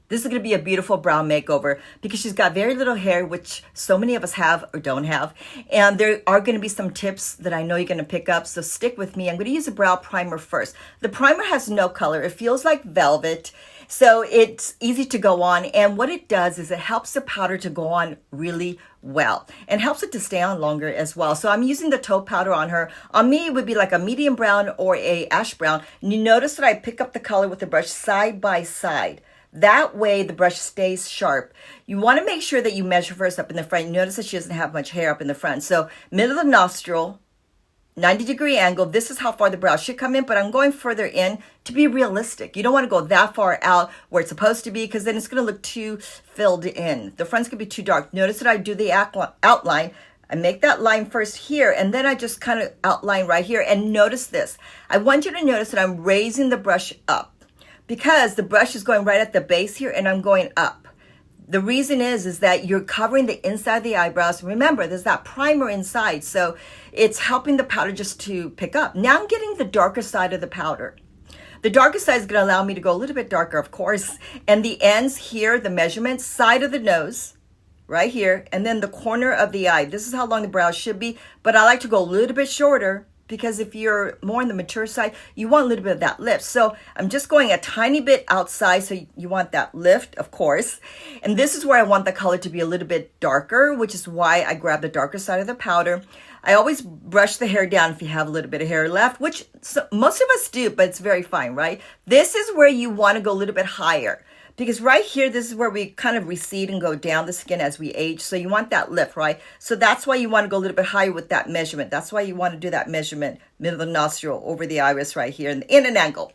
This is going to be a beautiful brow makeover because she's got very little hair, which so many of us have or don't have. And there are going to be some tips that I know you're going to pick up. So stick with me. I'm going to use a brow primer first. The primer has no color. It feels like velvet. So it's easy to go on. And what it does is it helps the powder to go on really well and helps it to stay on longer as well. So I'm using the taupe powder on her. On me, it would be like a medium brown or a ash brown. And you notice that I pick up the color with the brush side by side. That way the brush stays sharp. You want to make sure that you measure first up in the front. You notice that she doesn't have much hair up in the front. So middle of the nostril, 90-degree angle. This is how far the brow should come in, but I'm going further in to be realistic. You don't want to go that far out where it's supposed to be because then it's going to look too filled in. The front's going to be too dark. Notice that I do the outline. I make that line first here, and then I just kind of outline right here. And notice this. I want you to notice that I'm raising the brush up, because the brush is going right at the base here and I'm going up. The reason is that you're covering the inside of the eyebrows. Remember, there's that primer inside, so it's helping the powder just to pick up. Now I'm getting the darker side of the powder. The darker side is going to allow me to go a little bit darker, of course. And the ends here, the measurement, side of the nose, right here, and then the corner of the eye. This is how long the brows should be, but I like to go a little bit shorter, because if you're more on the mature side, you want a little bit of that lift. So I'm just going a tiny bit outside, so you want that lift, of course. And this is where I want the color to be a little bit darker, which is why I grab the darker side of the powder. I always brush the hair down if you have a little bit of hair left, which most of us do, but it's very fine, right? This is where you want to go a little bit higher. Because right here, this is where we kind of recede and go down the skin as we age. So you want that lift, right? So that's why you want to go a little bit higher with that measurement. That's why you want to do that measurement, middle of the nostril, over the iris right here, in an angle.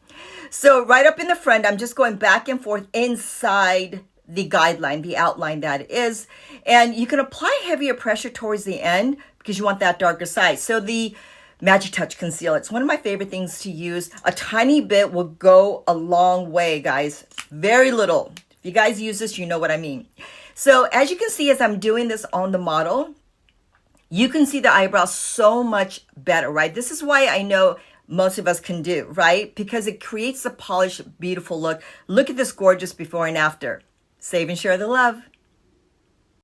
So right up in the front, I'm just going back and forth inside the guideline, the outline that is. And you can apply heavier pressure towards the end because you want that darker side. So the Magic Touch Concealer, it's one of my favorite things to use. A tiny bit will go a long way, guys. Very little. If you guys use this, you know what I mean. So as you can see, as I'm doing this on the model, you can see the eyebrows so much better, right? This is why I know most of us can do, right? Because it creates a polished, beautiful look. Look at this gorgeous before and after. Save and share the love.